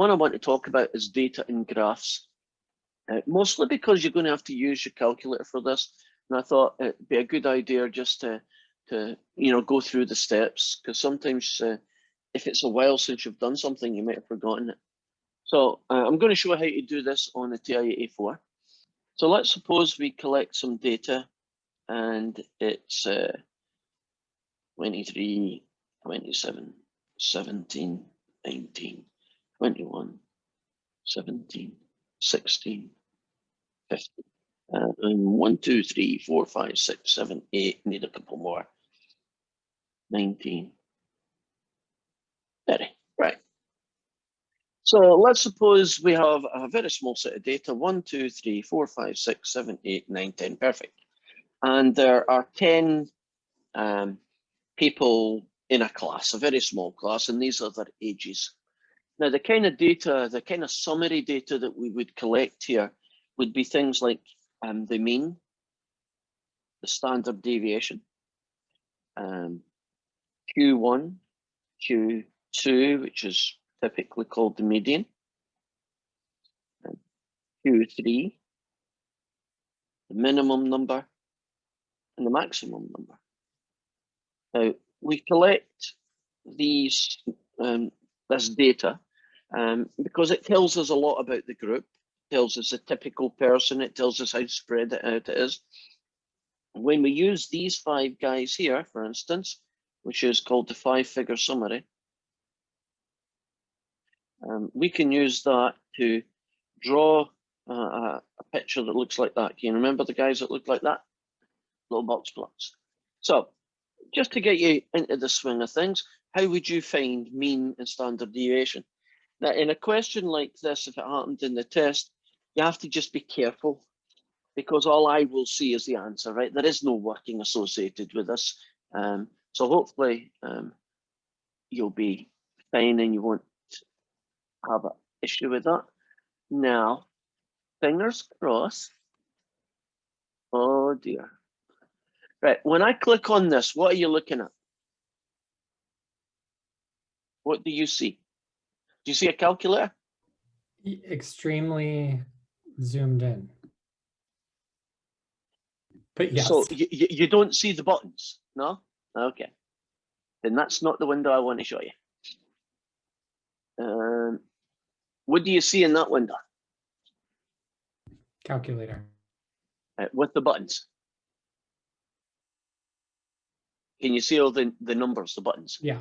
one I want to talk about is data in graphs, mostly because you're going to have to use your calculator for this. And I thought it'd be a good idea just to go through the steps, because sometimes if it's a while since you've done something, you might have forgotten it. So I'm going to show how to do this on the TI-84. So let's suppose we collect some data, and it's 23, 27, 17, 19, 21, 17, 16, 15. And 1, 2, 3, 4, 5, 6, 7, 8. Need a couple more. 19, 30. Right. So let's suppose we have a very small set of data. 1, 2, 3, 4, 5, 6, 7, 8, 9, 10. Perfect. And there are 10 people in a class, a very small class, and these are their ages. Now, the kind of data, the kind of summary data that we would collect here would be things like the mean, the standard deviation, Q1, Q2, which is typically called the median, Q3, the minimum number, and the maximum number. Now, we collect these this data because it tells us a lot about the group. It tells us the typical person. It tells us how spread it out it is. When we use these 5 guys here, for instance, which is called the 5-figure summary, we can use that to draw a picture that looks like that. Can you remember the guys that look like that? Little box plots. So just to get you into the swing of things, how would you find mean and standard deviation? Now, in a question like this, if it happened in the test, you have to just be careful, because all I will see is the answer, right? There is no working associated with this. So hopefully you'll be fine and you won't have an issue with that. Now, fingers crossed. Oh dear. Right, when I click on this, what are you looking at? What do you see? Do you see a calculator? Extremely zoomed in. But yes. So you don't see the buttons, no? Okay. Then that's not the window I want to show you. What do you see in that window? Calculator. With the buttons. Can you see all the numbers, the buttons? Yeah.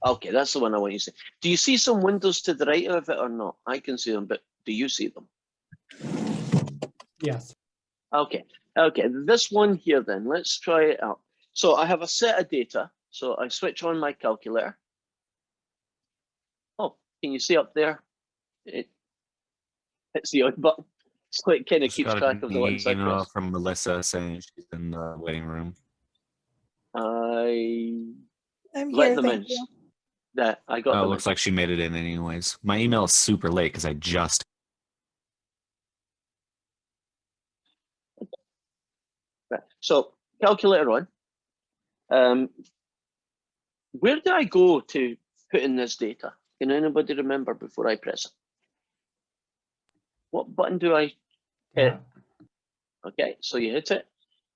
Okay, that's the one I want you to see. Do you see some windows to the right of it or not? I can see them, but do you see them? Yes. Okay, this one here then, let's try it out. So I have a set of data, so I switch on my calculator. Oh, can you see up there? It's the on button. So it kind of keeps track of the ones I press. From Melissa saying she's in the waiting room. I'm Let here, them in. thank you. Yeah, I got them. It looks like she made it in anyways. My email is super late because I just. Right. So calculator on. Where do I go to put in this data? Can anybody remember before I press it? What button do I hit? Okay, so you hit it,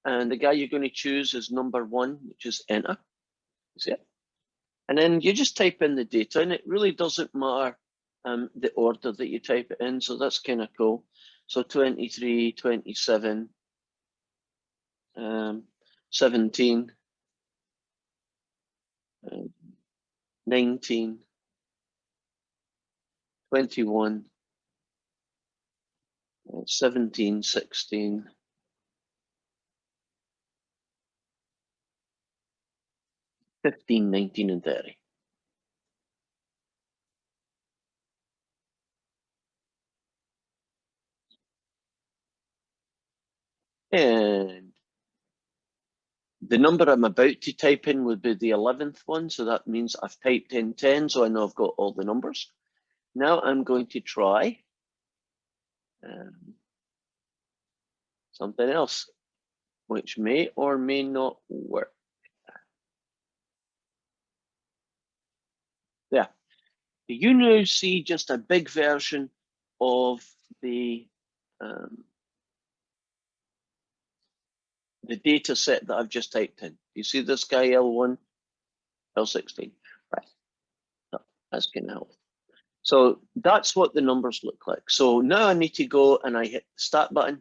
and the guy you're going to choose is number 1, which is enter. See it? And then you just type in the data, and it really doesn't matter the order that you type it in, so that's kind of cool. So 23, 27, 17, 19, 21, 17, 16, 15, 19, and 30. And the number I'm about to type in would be the 11th one, so that means I've typed in 10, so I know I've got all the numbers. Now I'm going to try something else, which may or may not work. Yeah. You now see just a big version of the data set that I've just typed in. You see this guy L1, L16, right? So that's going to help. So that's what the numbers look like. So now I need to go and I hit the start button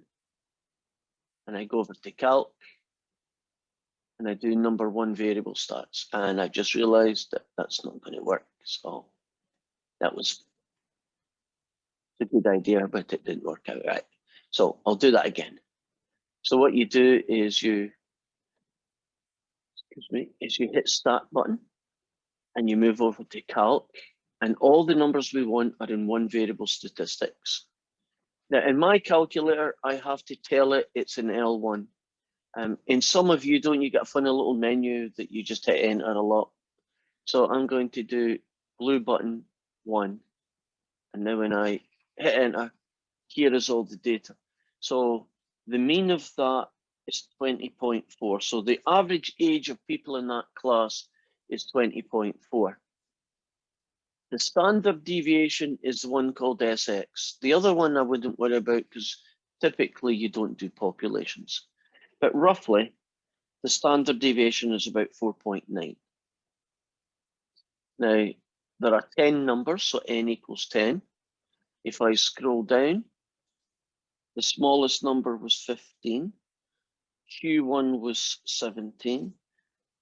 and I go over to calc and I do number one variable stats. And I just realized that that's not going to work. So that was a good idea, but it didn't work out right. So I'll do that again. So what you do is you hit start button and you move over to calc, and all the numbers we want are in one variable statistics. Now in my calculator, I have to tell it it's in L1. In some of you, don't you get a funny little menu that you just hit enter a lot? So I'm going to do blue button 1. And now when I hit enter, here is all the data. So the mean of that is 20.4. So the average age of people in that class is 20.4. The standard deviation is the one called SX. The other one I wouldn't worry about because typically you don't do populations. But roughly, the standard deviation is about 4.9. Now, there are 10 numbers, so n equals 10. If I scroll down, the smallest number was 15. Q1 was 17.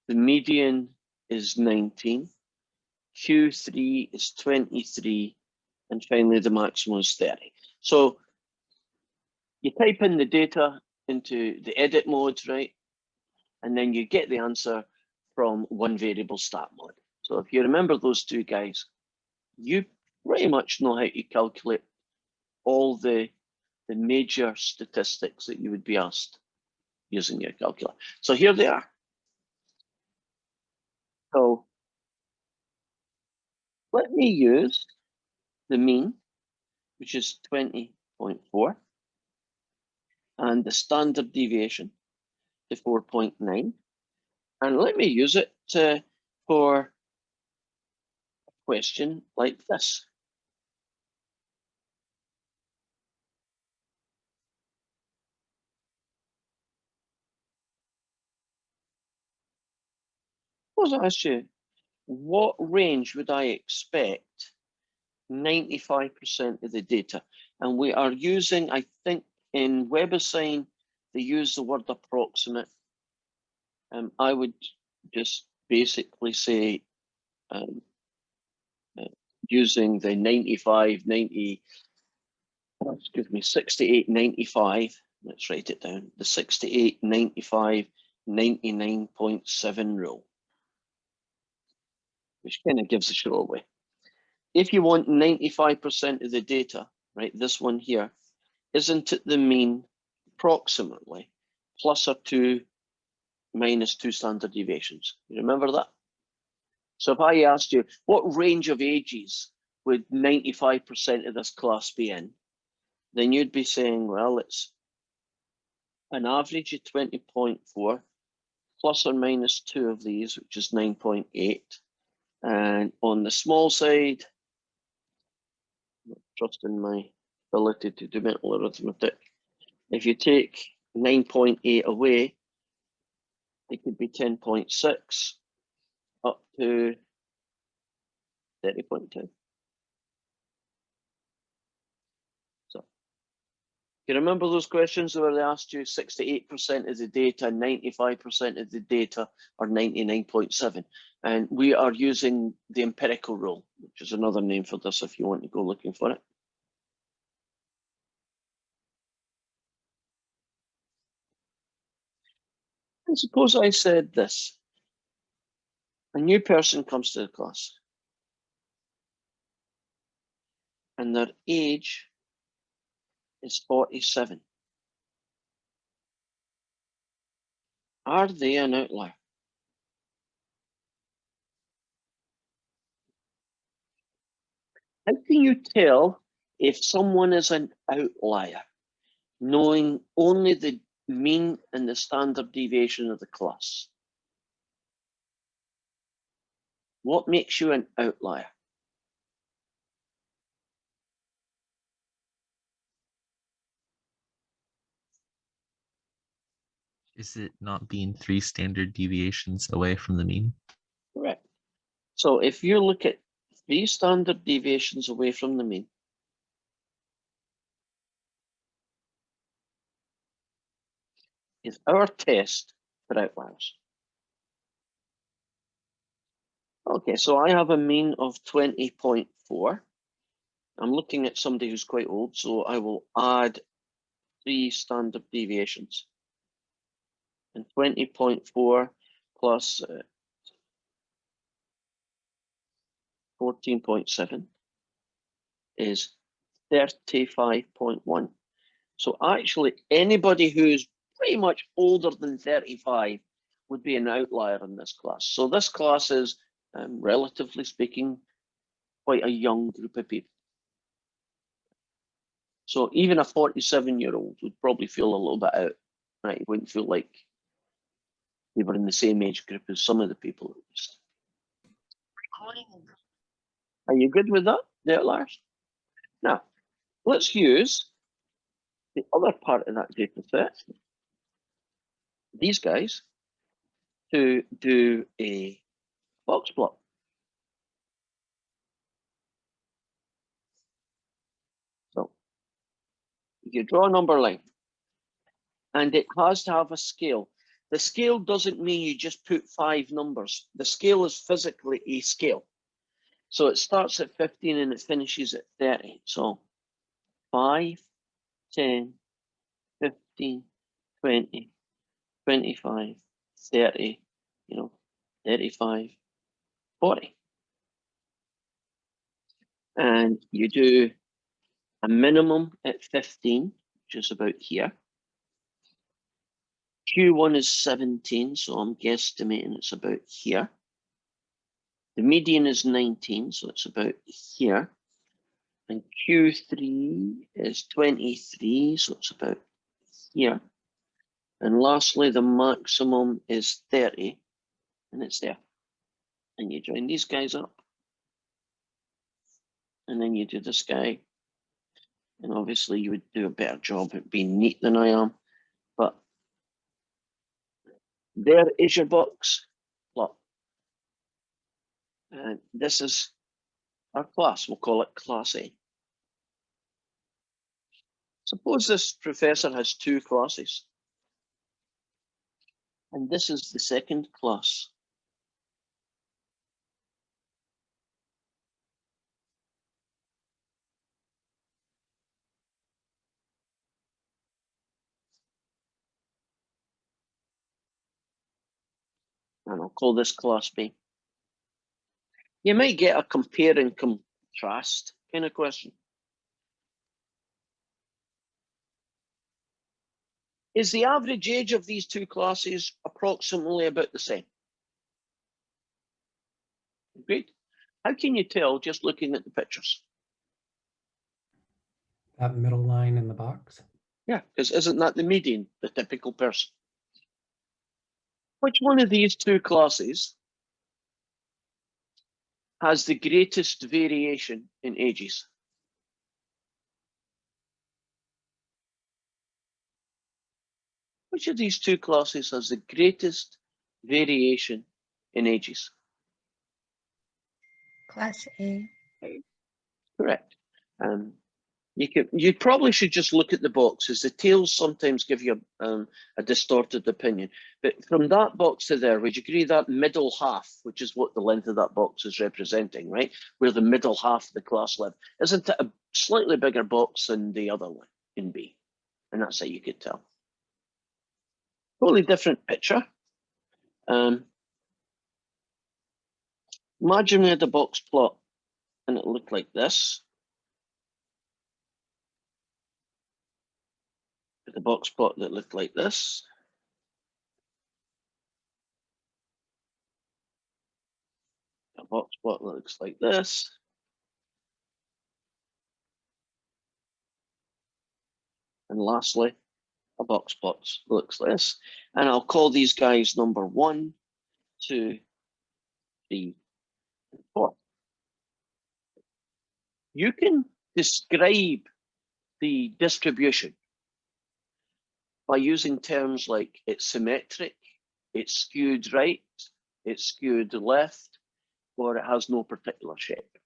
The median is 19. Q3 is 23. And finally, the maximum is 30. So you type in the data into the edit mode, right? And then you get the answer from one variable stat mode. So if you remember those two guys, you pretty much know how to calculate all the major statistics that you would be asked using your calculator. So here they are. So let me use the mean, which is 20.4, and the standard deviation to 4.9. And let me use it for a question like this. Suppose I ask you, what range would I expect 95% of the data? And we are using, I think in WebAssign, they use the word approximate. I would just basically say using the 95, 90, excuse me, 68, 95, let's write it down, the 68, 95, 99.7 rule, which kind of gives the show away. If you want 95% of the data, right, this one here, isn't it the mean approximately plus or 2 minus 2 standard deviations? You remember that? So if I asked you, what range of ages would 95% of this class be in? Then you'd be saying, well, it's an average of 20.4 plus or minus 2 of these, which is 9.8. And on the small side, trust in my ability to do mental arithmetic, if you take 9.8 away, it could be 10.6 up to 30.2. So you remember those questions where they asked you 68% of the data, 95% of the data, or 99.7? And we are using the empirical rule, which is another name for this if you want to go looking for it. And suppose I said this. A new person comes to the class and their age is 47. Are they an outlier? How can you tell if someone is an outlier, knowing only the mean and the standard deviation of the class? What makes you an outlier? Is it not being 3 standard deviations away from the mean? Correct. So if you look at 3 standard deviations away from the mean, is our test for outliers. Okay, so I have a mean of 20.4. I'm looking at somebody who's quite old, so I will add 3 standard deviations. And 20.4 plus 14.7 is 35.1. So actually, anybody who's pretty much older than 35 would be an outlier in this class. So this class is, relatively speaking, quite a young group of people. So even a 47-year-old would probably feel a little bit out, right? He wouldn't feel like they were in the same age group as some of the people at least. Are you good with that, the outliers? Now, let's use the other part of that data set, these guys, to do a box plot. So you draw a number line, and it has to have a scale. The scale doesn't mean you just put 5 numbers. The scale is physically a scale. So it starts at 15 and it finishes at 30. So 5, 10, 15, 20, 25, 30, 35, 40. And you do a minimum at 15, which is about here. Q1 is 17, so I'm guesstimating it's about here. The median is 19, so it's about here. And Q3 is 23, so it's about here. And lastly, the maximum is 30, and it's there. And you join these guys up. And then you do this guy. And obviously you would do a better job at being neat than I am. But there is your box plot. And this is our class. We'll call it Class A. Suppose this professor has 2 classes. And this is the second class. And I'll call this Class B. You might get a compare and contrast kind of question. Is the average age of these 2 classes approximately about the same? Great. How can you tell just looking at the pictures? That middle line in the box. Yeah, because isn't that the median, the typical person? Which one of these 2 classes has the greatest variation in ages? Which of these 2 classes has the greatest variation in ages? Class A. Correct. You probably should just look at the boxes. The tails sometimes give you a distorted opinion. But from that box to there, would you agree that middle half, which is what the length of that box is representing, right? Where the middle half of the class live, isn't it a slightly bigger box than the other one in B? And that's how you could tell. Totally different picture. Imagine we had a box plot and it looked like this. The box plot that looked like this. A box plot that looks like this. And lastly, a box plot looks like this. And I'll call these guys number 1, 2, 3, and 4. You can describe the distribution by using terms like it's symmetric, it's skewed right, it's skewed left, or it has no particular shape.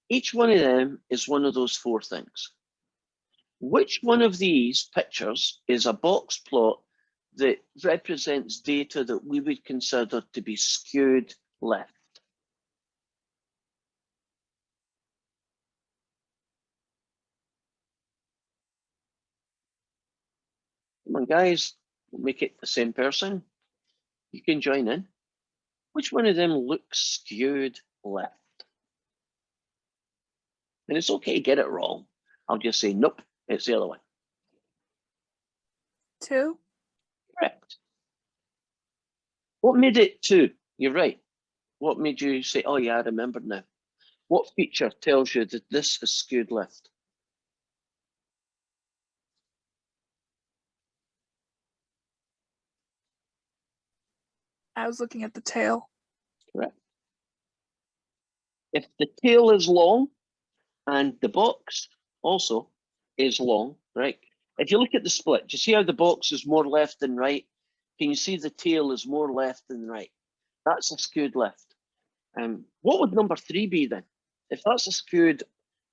Each one of them is one of those four things. Which one of these pictures is a box plot that represents data that we would consider to be skewed left? Come on, guys, we'll make it the same person. You can join in. Which one of them looks skewed left? And it's okay to get it wrong. I'll just say, nope, it's the other one. 2. Correct. What made it 2? You're right. What made you say, oh yeah, I remember now? What feature tells you that this is skewed left? I was looking at the tail. Correct. If the tail is long and the box also is long, right? If you look at the split, do you see how the box is more left than right? Can you see the tail is more left than right? That's a skewed left. What would number 3 be then? If that's a skewed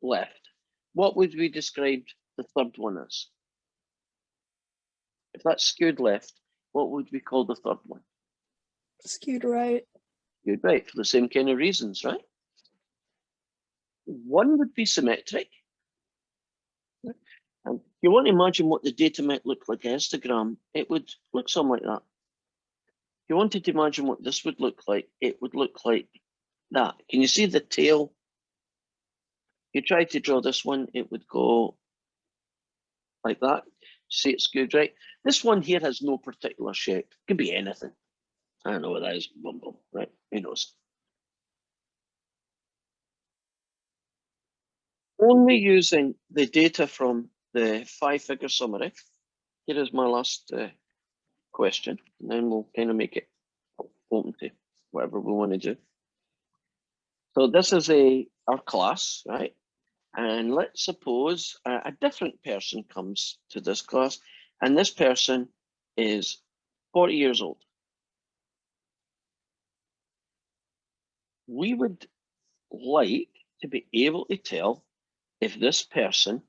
left, what would we describe the third one as? If that's skewed left, what would we call the third one? Skewed right. Skewed right, for the same kind of reasons, right? One would be symmetric. And if you want to imagine what the data might look like, a histogram, it would look something like that. If you wanted to imagine what this would look like, it would look like that. Can you see the tail? If you try to draw this one, it would go like that. See it's skewed right. This one here has no particular shape. It could be anything. I don't know what that is. Bumble, right? Who knows? Only using the data from the 5-figure summary. Here is my last question, and then we'll kind of make it open to whatever we want to do. So this is our class, right? And let's suppose a different person comes to this class, and this person is 40 years old. We would like to be able to tell if this person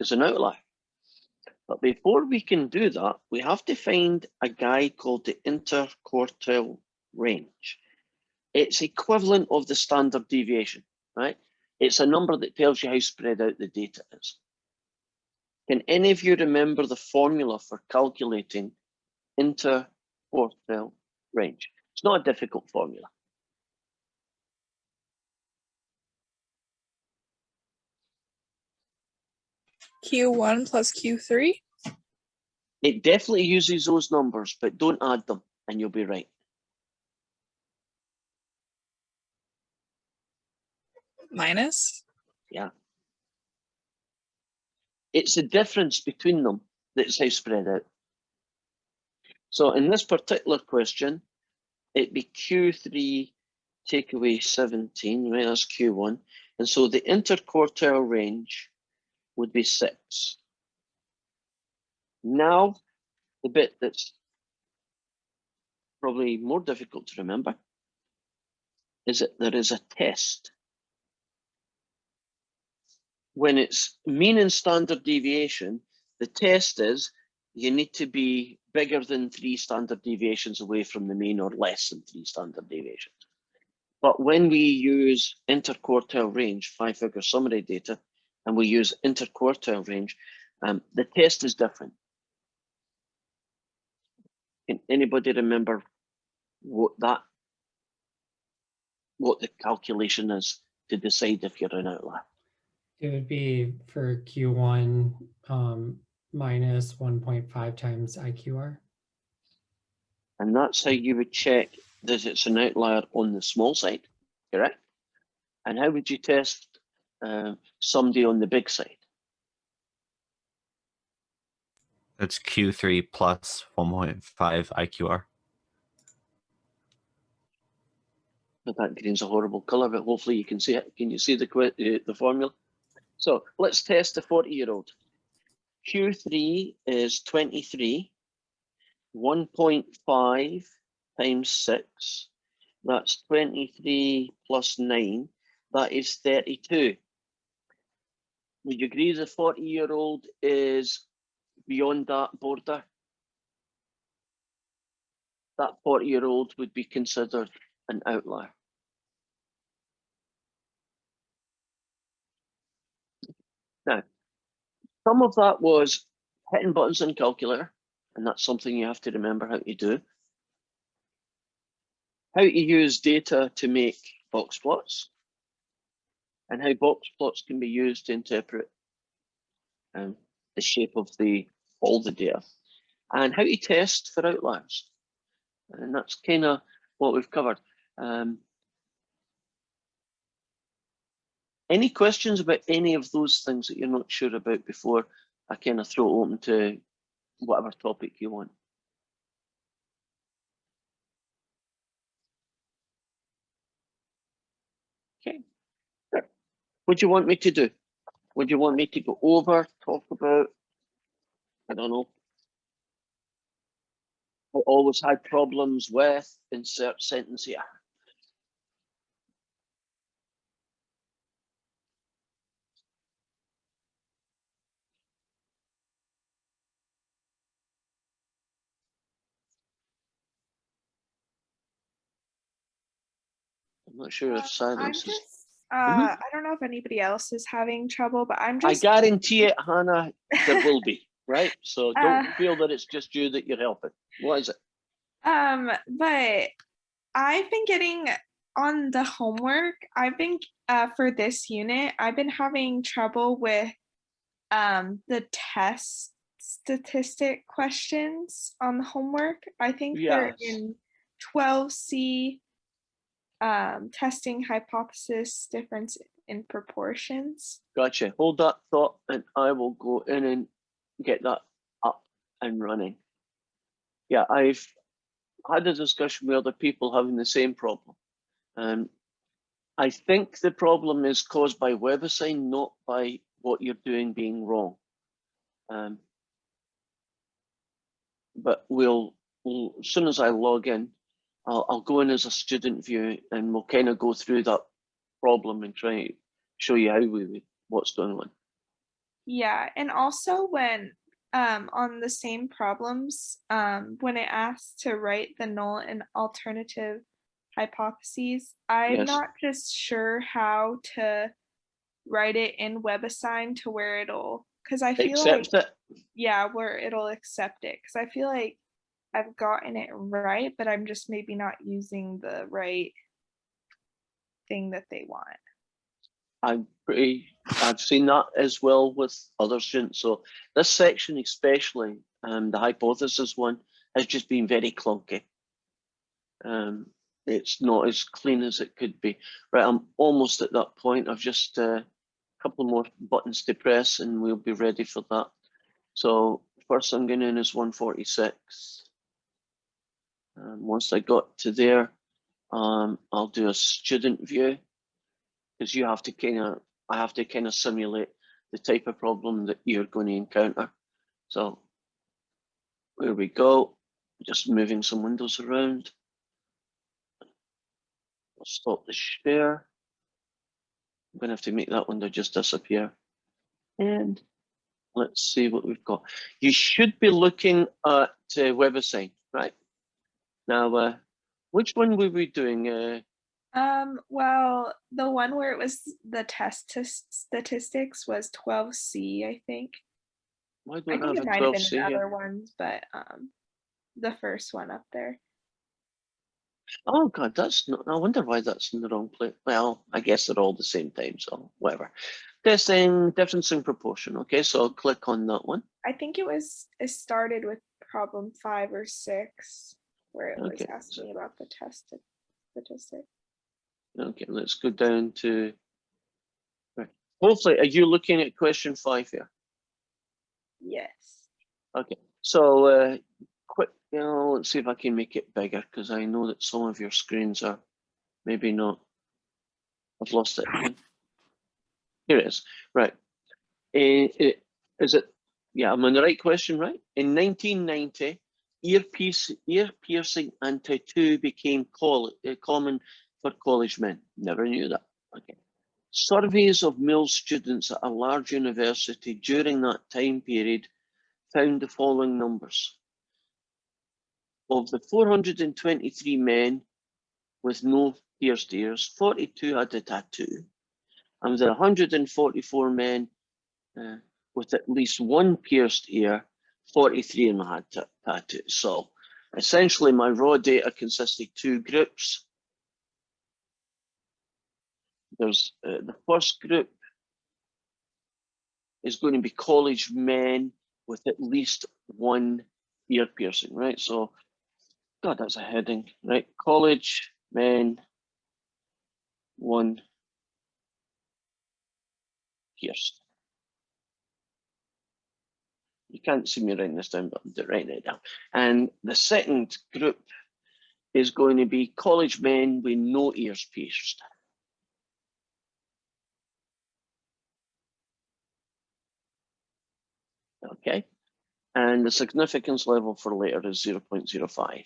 is an outlier. But before we can do that, we have to find a guy called the interquartile range. It's equivalent of the standard deviation, right? It's a number that tells you how spread out the data is. Can any of you remember the formula for calculating interquartile range? It's not a difficult formula. Q1 plus Q3. It definitely uses those numbers, but don't add them and you'll be right. Minus. Yeah. It's the difference between them that's how spread out. So in this particular question, it'd be Q3 take away 17, right? That's Q1. And so the interquartile range would be 6. Now, the bit that's probably more difficult to remember is that there is a test. When it's mean and standard deviation, the test is you need to be bigger than 3 standard deviations away from the mean or less than 3 standard deviations. But when we use interquartile range, 5-figure summary data, and we use interquartile range, the test is different. Can anybody remember what the calculation is to decide if you're an outlier? It would be for Q1 minus 1.5 times IQR. And that's how you would check that it's an outlier on the small side, correct? And how would you test somebody on the big side? That's Q3 plus 1.5 IQR. But that green's a horrible color, but hopefully you can see it. Can you see the formula? So let's test the 40-year-old. Q3 is 23. 1.5 times 6. That's 23 plus 9. That is 32. Would you agree the 40-year-old is beyond that border? That 40-year-old would be considered an outlier. Now, some of that was hitting buttons in calculator, and that's something you have to remember how to do. How to use data to make box plots, and how box plots can be used to interpret the shape of all the data, and how to test for outliers. And that's kind of what we've covered. Any questions about any of those things that you're not sure about before I kind of throw it open to whatever topic you want? Okay. What do you want me to do? What do you want me to go over, talk about? I don't know. I always had problems with insert sentence here. I'm not sure if I'm silence is. just, Mhm. I don't know if anybody else is having trouble, but I'm I just, guarantee it, Hannah, there will be, right? So don't Uh, feel that it's just you that you're helping. What is it? but I've been getting on the homework, for this unit, I've been having trouble with, the test statistic questions on the homework. I think they're Yes. in 12C, testing hypothesis difference in proportions. Gotcha. Hold that thought and I will go in and get that up and running. Yeah, I've had a discussion with other people having the same problem. I think the problem is caused by WebAssign, not by what you're doing being wrong. But as soon as I log in, I'll go in as a student view and we'll kind of go through that problem and try to show you what's going on. Yeah, and also when on the same problems, when it asks to write the null and alternative hypotheses, I'm Yes. not just sure how to write it in WebAssign to where it'll, because I feel like, Accept it. yeah, where it'll accept it, because I feel like I've gotten it right, but I'm just maybe not using the right thing that they want. I've seen that as well with other students. So this section especially, the hypothesis one, has just been very clunky. It's not as clean as it could be. Right, I'm almost at that point. I've just a couple more buttons to press and we'll be ready for that. So first I'm going in is 146. Once I got to there, I'll do a student view because I have to kind of simulate the type of problem that you're going to encounter. So there we go. Just moving some windows around. I'll stop the share. I'm going to have to make that window just disappear. And let's see what we've got. You should be looking at WebAssign, right? Now, which one were we doing? Well, the one where it was the test statistics was 12C, I think. Why I don't I think have it a might have been 12C in here? other ones, but the first one up there. Oh God, that's not. I wonder why that's in the wrong place. Well, I guess they're all the same time, so whatever. Testing difference in proportion. Okay, so I'll click on that one. I think it started with problem 5 or 6, where it was Okay, asking about the test statistic. Okay, let's go down to. Right. Hopefully, are you looking at question 5 here? Yes. Okay, so quick. Let's see if I can make it bigger because I know that some of your screens are maybe not. I've lost it again. Here it is. Right. Is it Yeah, I'm on the right question, right? In 1990, ear piercing and tattoo became common for college men. Never knew that. Okay. Surveys of male students at a large university during that time period found the following numbers. Of the 423 men with no pierced ears, 42 had a tattoo. And the 144 men with at least one pierced ear, 43 of them had tattoos. So essentially my raw data consists of two groups. There's the first group is going to be college men with at least one ear piercing, right? So, God, that's a heading, right? College men, one pierced. You can't see me writing this down, but I'm writing it down. And the second group is going to be college men with no ears pierced. Okay, and the significance level for later is 0.05.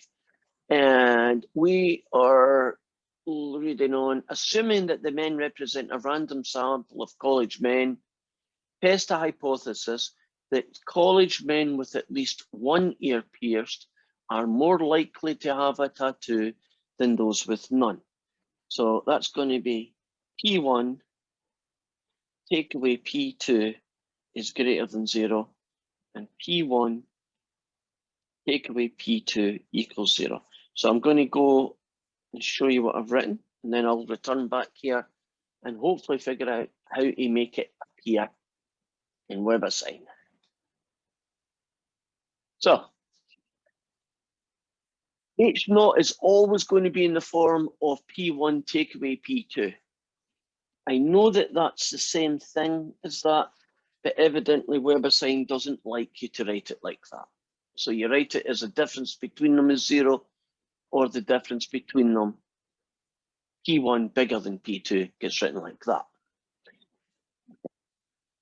And we are reading on, assuming that the men represent a random sample of college men, test a hypothesis that college men with at least one ear pierced are more likely to have a tattoo than those with none. So that's going to be P1 take away P2 is greater than 0, and P1 take away P2 equals 0. So I'm going to go and show you what I've written, and then I'll return back here and hopefully figure out how to make it appear in WebAssign. So H naught is always going to be in the form of P1 take away P2. I know that that's the same thing as that, but evidently WebAssign doesn't like you to write it like that. So you write it as a difference between them is 0, or the difference between them, P1 bigger than P2, gets written like that.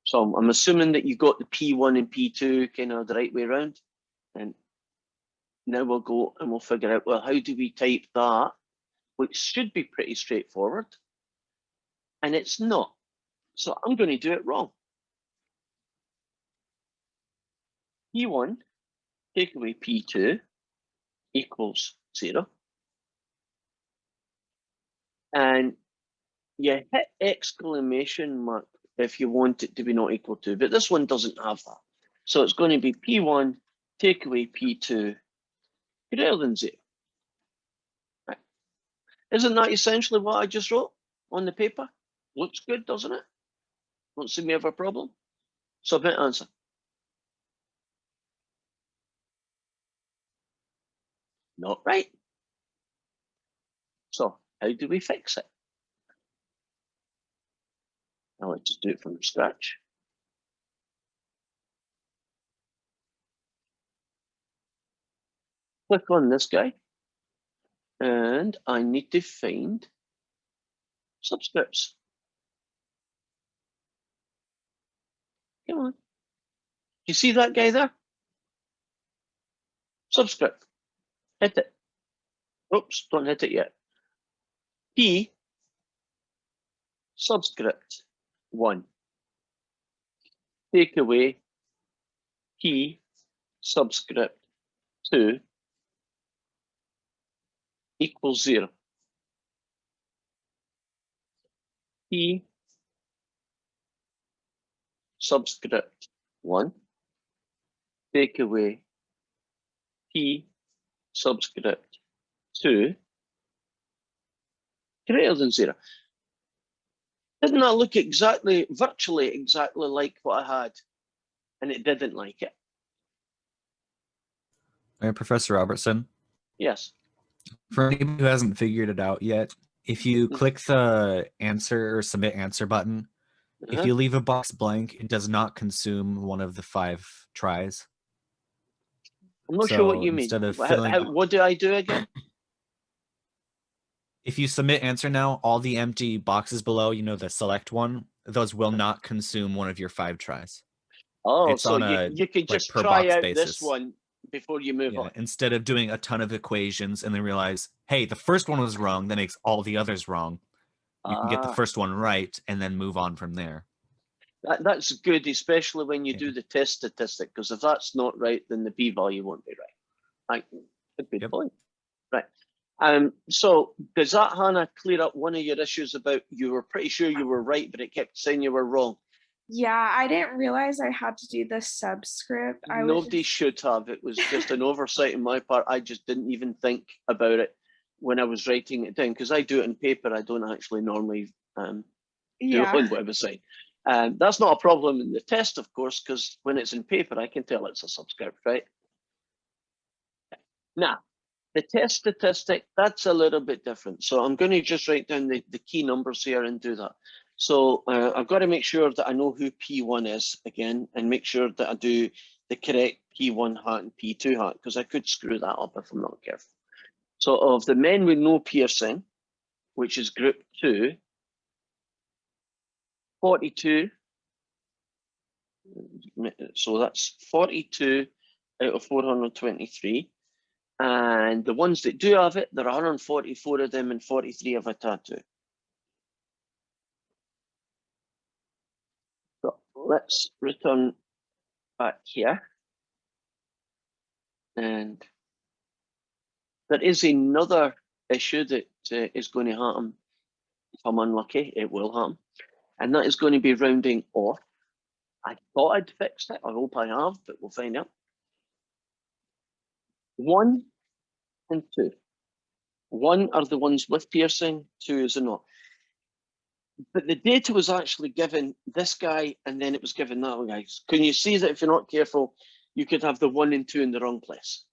So I'm assuming that you got the P1 and P2 kind of the right way around. And now we'll go and we'll figure out, well, how do we type that, which should be pretty straightforward. And it's not. So I'm going to do it wrong. P1 take away P2 equals 0. And you hit exclamation mark if you want it to be not equal to, but this one doesn't have that. So it's going to be P1 take away P2 greater than 0. Right. Isn't that essentially what I just wrote on the paper? Looks good, doesn't it? Don't see me have a problem. Submit answer. Not right. So how do we fix it? Now let's just do it from scratch. Click on this guy. And I need to find subscripts. Come on. You see that guy there? Subscript. Hit it. Oops, don't hit it yet. P subscript 1. Take away P subscript 2 equals 0. P subscript 1 take away P subscript 2 greater than 0. Didn't that look virtually exactly like what I had? And it didn't like it. Professor Robertson, Yes. for anybody who hasn't figured it out yet, if you click the answer or submit answer button, if you leave a box blank, it does not consume one of the 5 tries. I'm not sure what So you mean. instead of filling What do I do again? If you submit answer now, all the empty boxes below, you know, the select one, those will not consume one of your 5 tries. Oh, It's so on you, a, you could like, just per try box out basis. this one before you move Yeah, on. instead of doing a ton of equations and then realize, hey, the first one was wrong, that makes all the others wrong. You can get the Ah. first one right and then move on from there. That's good, especially when you Yeah. do the test statistic, because if that's not right, then the p-value won't be right. A good Yep. point. Right. So does that, Hannah, clear up one of your issues about you were pretty sure you were right, but it kept saying you were wrong? Yeah, I didn't realize I had to do the subscript. I was Nobody just, should have. It was just an oversight on my part. I just didn't even think about it when I was writing it down, because I do it in paper. I don't actually normally do yeah. it on website. That's not a problem in the test, of course, because when it's in paper, I can tell it's a subscript, right? Now, the test statistic, that's a little bit different. So I'm going to just write down the key numbers here and do that. So I've got to make sure that I know who P1 is again, and make sure that I do the correct P1 hat and P2 hat, because I could screw that up if I'm not careful. So of the men with no piercing, which is group 2, 42. So that's 42 out of 423. And the ones that do have it, there are 144 of them and 43 have a tattoo. So let's return back here. And there is another issue that is going to happen. If I'm unlucky, it will happen. And that is going to be rounding off. I thought I'd fixed it. I hope I have, but we'll find out. 1 and 2. 1 are the ones with piercing, 2 is not. But the data was actually given this guy, and then it was given that one, guys. Can you see that if you're not careful, you could have the 1 and 2 in the wrong place?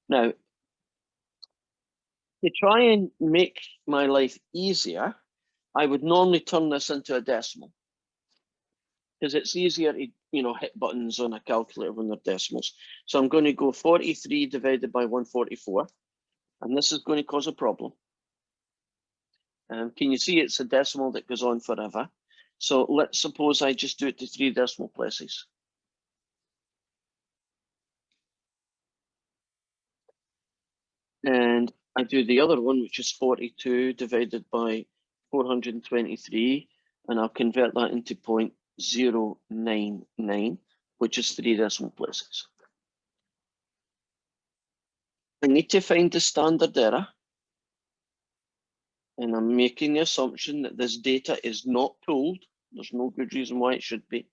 Now, to try and make my life easier, I would normally turn this into a decimal, because it's easier to, hit buttons on a calculator when they're decimals. So I'm going to go 43 divided by 144, and this is going to cause a problem. Can you see it's a decimal that goes on forever? So let's suppose I just do it to 3 decimal places. And I do the other one, which is 42 divided by 423, and I'll convert that into 0.099, which is 3 decimal places. I need to find the standard error, and I'm making the assumption that this data is not pooled. There's no good reason why it should be.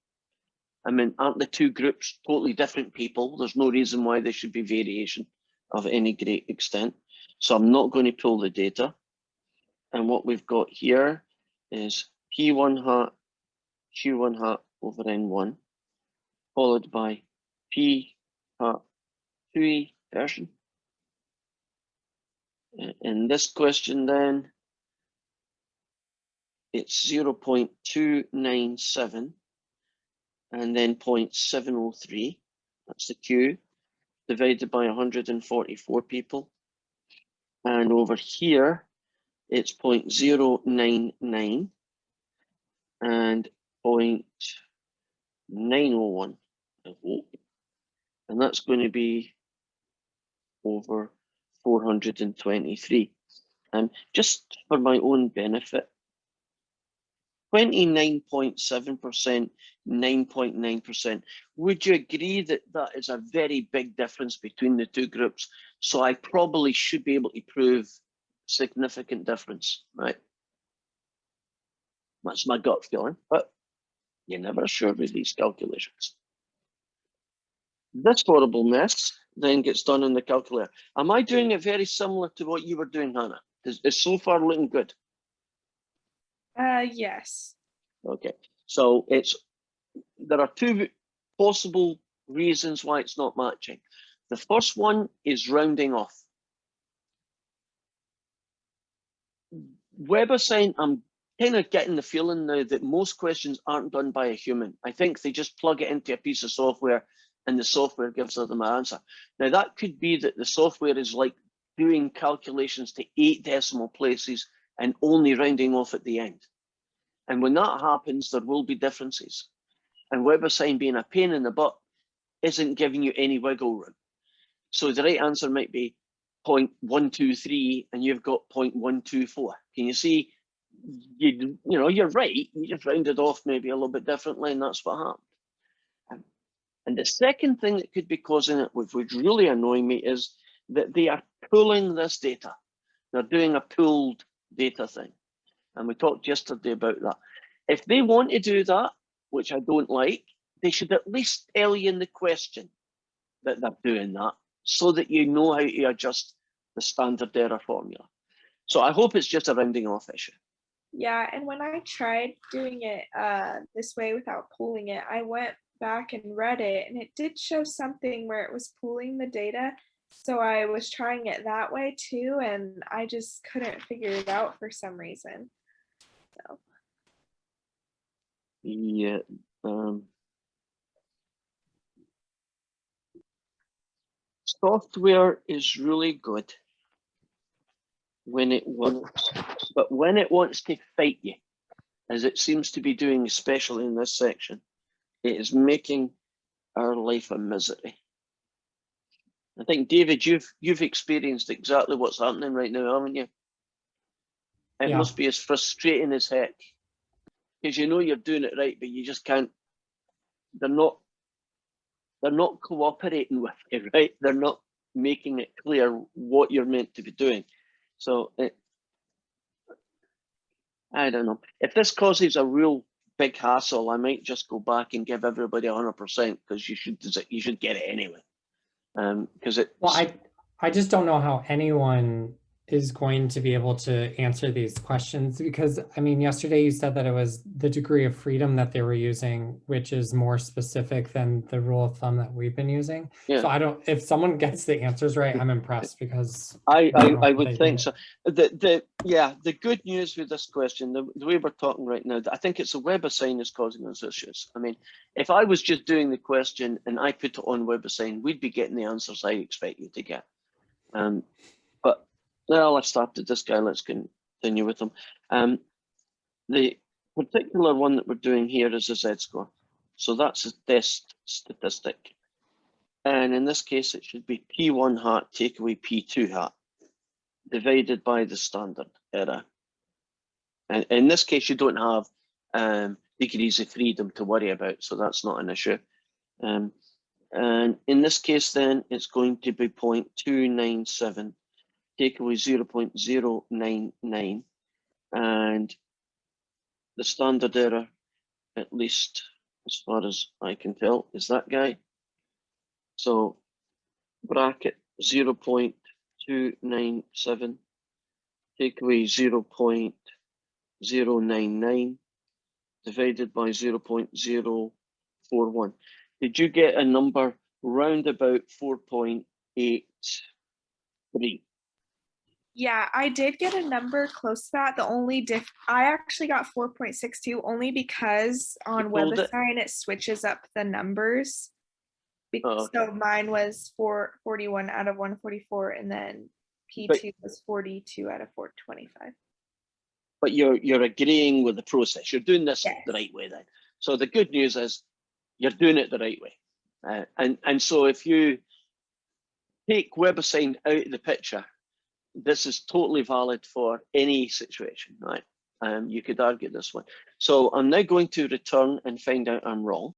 I mean, aren't the two groups totally different people? There's no reason why there should be variation of any great extent. So I'm not going to pull the data. And what we've got here is P1 hat, Q1 hat over N1, followed by P hat 2E version. In this question then, it's 0.297 and then 0.703. That's the Q, divided by 144 people. And over here, it's 0.099 and 0.901, I hope. And that's going to be over 423. Just for my own benefit, 29.7%, 9.9%. Would you agree that that is a very big difference between the two groups? So I probably should be able to prove significant difference, right? That's my gut feeling, but you're never sure with these calculations. This horrible mess then gets done in the calculator. Am I doing it very similar to what you were doing, Hannah? Is so far looking good? Yes. Okay, so there are 2 possible reasons why it's not matching. The first one is rounding off. WebAssign, I'm kind of getting the feeling now that most questions aren't done by a human. I think they just plug it into a piece of software and the software gives them an answer. Now that could be that the software is like doing calculations to 8 decimal places and only rounding off at the end. And when that happens, there will be differences. And WebAssign being a pain in the butt isn't giving you any wiggle room. So the right answer might be 0.123 and you've got 0.124. Can you see? You know, you're right. You just rounded off maybe a little bit differently, and that's what happened. And the second thing that could be causing it, which would really annoy me, is that they are pulling this data. They're doing a pooled data thing. And we talked yesterday about that. If they want to do that, which I don't like, they should at least tell you in the question that they're doing that, so that you know how to adjust the standard error formula. So I hope it's just a rounding off issue. Yeah, and when I tried doing it this way without pooling it, I went back and read it, and it did show something where it was pooling the data. So I was trying it that way too, and I just couldn't figure it out for some reason. So Yeah. Software is really good when it wants, but when it wants to fight you, as it seems to be doing, especially in this section, it is making our life a misery. I think, David, you've experienced exactly what's happening right now, haven't you? It Yeah. must be as frustrating as heck, because you know you're doing it right, but you just can't. They're not cooperating with you, right? They're not making it clear what you're meant to be doing. So I don't know. If this causes a real big hassle, I might just go back and give everybody 100% because you should get it anyway. Because it. Well, I just don't know how anyone is going to be able to answer these questions, because I mean, yesterday you said that it was the degree of freedom that they were using, which is more specific than the rule of thumb that we've been using. Yeah. So I don't, if someone gets the answers right, I'm impressed, because I don't know how would they think do so. The good news with this question, the way we're talking right now, I think it's a WebAssign is causing us issues. I mean, if I was just doing the question and I put it on WebAssign, we'd be getting the answers I expect you to get. But well, I've started this guy. Let's continue with them. The particular one that we're doing here is a Z-score. So that's a test statistic. And in this case, it should be P1 hat take away P2 hat divided by the standard error. And in this case, you don't have degrees of freedom to worry about, so that's not an issue. And in this case, then, it's going to be 0.297, take away 0.099, and the standard error, at least as far as I can tell, is that guy. So bracket 0.297, take away 0.099, divided by 0.041. Did you get a number round about 4.83? yeah, I did get a number close to that. The only I actually got 4.62 only because on pulled it? WebAssign it switches up the numbers. Oh, okay. So mine was 441 out of 144, and then P2 was 42 out of 425. But you're agreeing with the process. You're doing this Yes. the right way then. So the good news is you're doing it the right way. And so if you take WebAssign out of the picture, this is totally valid for any situation, right? You could argue this one. So I'm now going to return and find out I'm wrong.